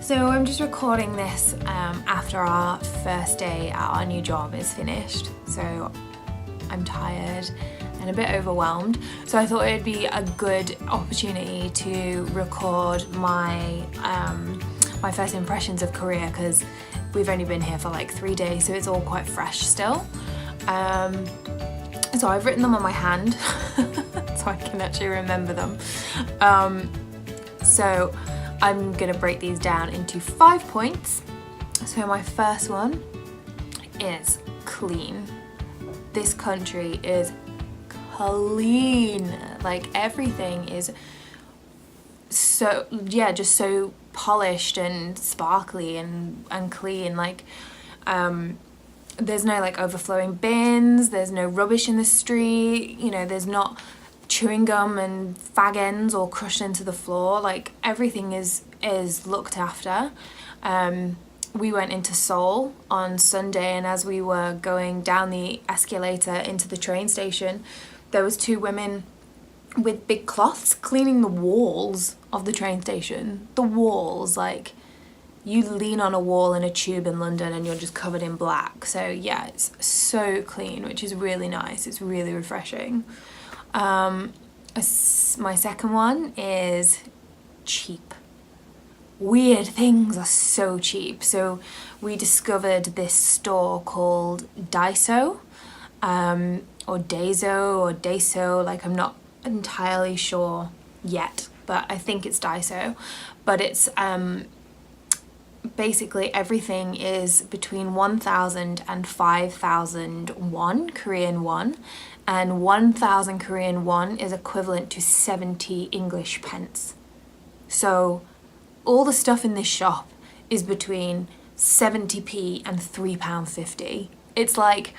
So I'm just recording this after our first day at our new job is finished. So I'm tired and a bit overwhelmed. So I thought it'd be a good opportunity to record my my first impressions of Korea, because we've only been here for like 3 days, so it's all quite fresh still. So I've written them on my hand so I can actually remember them. So I'm gonna break these down into 5 points. So my first one is clean. This country is clean. Like everything is so, yeah, just so polished and sparkly and clean. Like there's no like overflowing bins, there's no rubbish in the street, you know, there's not chewing gum and fag ends all crushed into the floor. Like everything is looked after. We went into Seoul on Sunday, and as we were going down the escalator into the train station, there was 2 women with big cloths cleaning the walls of the train station. The walls, like you lean on a wall in a tube in London and you're just covered in black. So yeah, it's so clean, which is really nice. It's really refreshing. My second one is cheap. Weird things are so cheap. So we discovered this store called Daiso, or Daiso or Daiso, like I'm not entirely sure yet, but I think it's Daiso. But it's basically everything is between 1,000 and 5,000 won, Korean won, and 1,000 Korean won is equivalent to 70 English pence. So all the stuff in this shop is between 70p and £3.50. It's like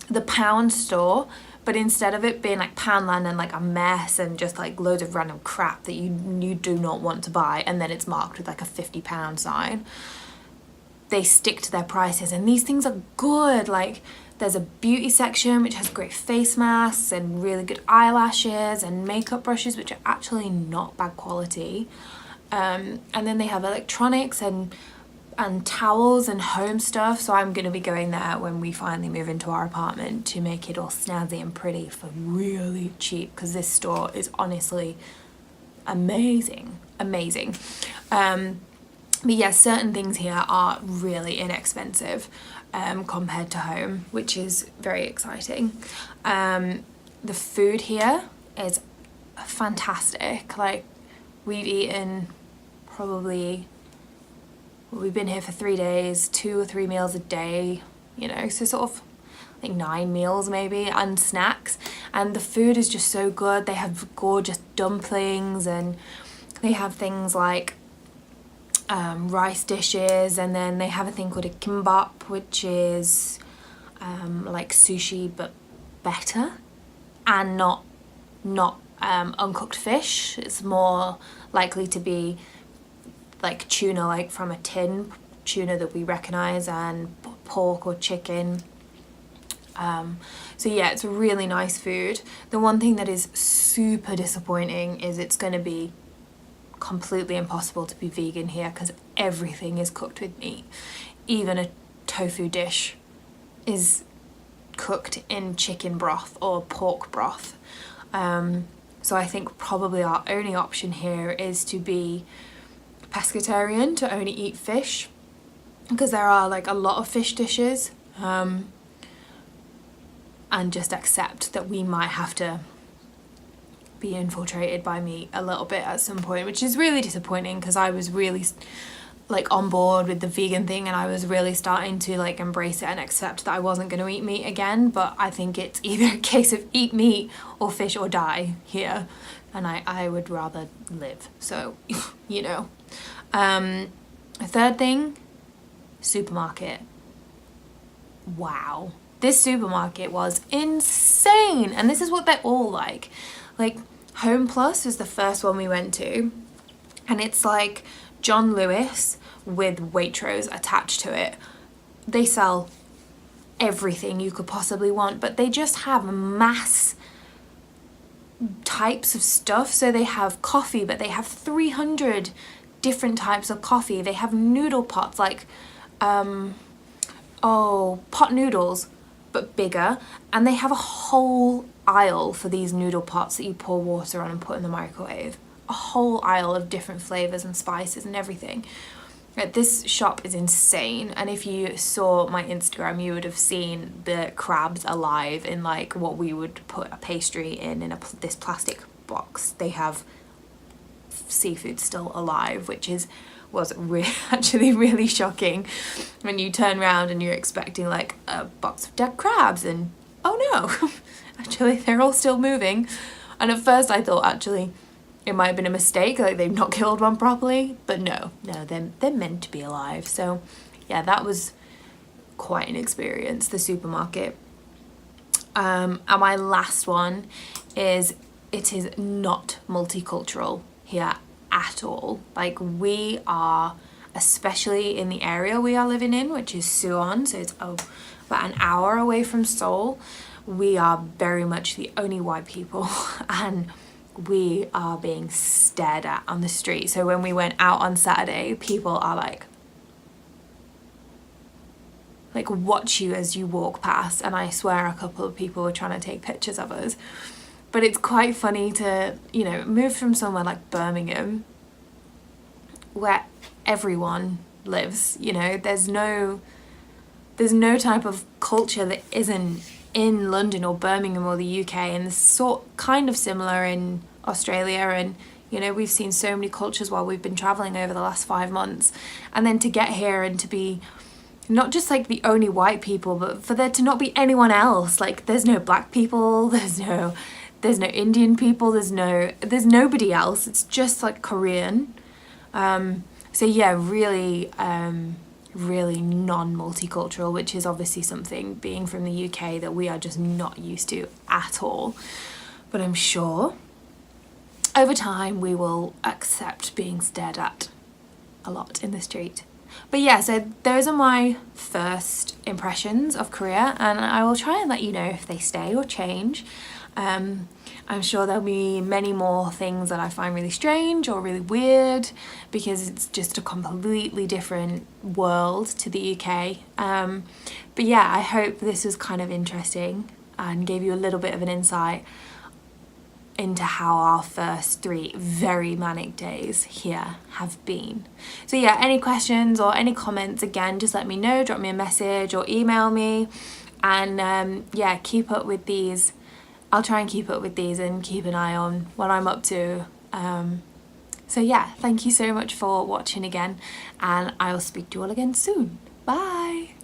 the pound store, but instead of it being like Poundland and like a mess and just like loads of random crap that you do not want to buy, and then it's marked with like a £50 sign, they stick to their prices, and these things are good. Like there's a beauty section which has great face masks and really good eyelashes and makeup brushes, which are actually not bad quality. And then they have electronics and towels and home stuff. So I'm going to be going there when we finally move into our apartment to make it all snazzy and pretty for really cheap, because this store is honestly amazing. But yeah, certain things here are really inexpensive compared to home, which is very exciting. The food here is fantastic. Like we've eaten probably, we've been here for 3 days, 2 or 3 meals a day, you know, so sort of like 9 meals maybe, and snacks. And the food is just so good. They have gorgeous dumplings, and they have things like rice dishes, and then they have a thing called a kimbap, which is like sushi but better, and not uncooked fish. It's more likely to be like tuna, like from a tin, tuna that we recognize, and pork or chicken. So yeah, it's really nice food. The one thing that is super disappointing is it's going to be completely impossible to be vegan here, because everything is cooked with meat. Even a tofu dish is cooked in chicken broth or pork broth. So I think probably our only option here is to be pescatarian, to only eat fish, because there are like a lot of fish dishes, and just accept that we might have to be infiltrated by meat a little bit at some point, which is really disappointing, because I was really like on board with the vegan thing, and I was really starting to like embrace it and accept that I wasn't going to eat meat again. But I think it's either a case of eat meat or fish or die here, and I would rather live, so you know. A third thing, supermarket. Wow, this supermarket was insane, and this is what they're all like. Like Home Plus was the first one we went to, and it's like John Lewis with Waitrose attached to it. They sell everything you could possibly want, but they just have mass types of stuff. So they have coffee, but they have 300 different types of coffee. They have noodle pots, like pot noodles, but bigger, and they have a whole aisle for these noodle pots that you pour water on and put in the microwave. A whole aisle of different flavors and spices and everything. This shop is insane, and if you saw my Instagram, you would have seen the crabs alive in like what we would put a pastry in this plastic box. They have seafood still alive, which was actually really shocking when you turn around and you're expecting like a box of dead crabs, and oh no, actually they're all still moving. And at first I thought actually it might have been a mistake, like they've not killed one properly, but no, they're meant to be alive. So yeah, that was quite an experience, the supermarket. And my last one is, it is not multicultural here at all. Like, we are, especially in the area we are living in, which is Suwon, so it's about an hour away from Seoul, we are very much the only white people, and we are being stared at on the street. So when we went out on Saturday, people are like watch you as you walk past, and I swear a couple of people were trying to take pictures of us. But it's quite funny to, you know, move from somewhere like Birmingham where everyone lives, you know, there's no type of culture that isn't in London or Birmingham or the UK, and it's kind of similar in Australia. And you know, we've seen so many cultures while we've been traveling over the last 5 months, and then to get here and to be not just like the only white people, but for there to not be anyone else. Like, there's no black people, there's no Indian people, there's nobody else. It's just like Korean. So yeah, really non-multicultural, which is obviously something, being from the UK, that we are just not used to at all. But I'm sure over time we will accept being stared at a lot in the street. But yeah, so those are my first impressions of Korea, and I will try and let you know if they stay or change. I'm sure there'll be many more things that I find really strange or really weird, because it's just a completely different world to the UK. But yeah, I hope this was kind of interesting and gave you a little bit of an insight into how our first 3 very manic days here have been. So yeah, any questions or any comments, again, just let me know, drop me a message or email me, and yeah, keep up with these. I'll try and keep up with these and keep an eye on what I'm up to. So yeah, thank you so much for watching again, and I'll speak to you all again soon. Bye!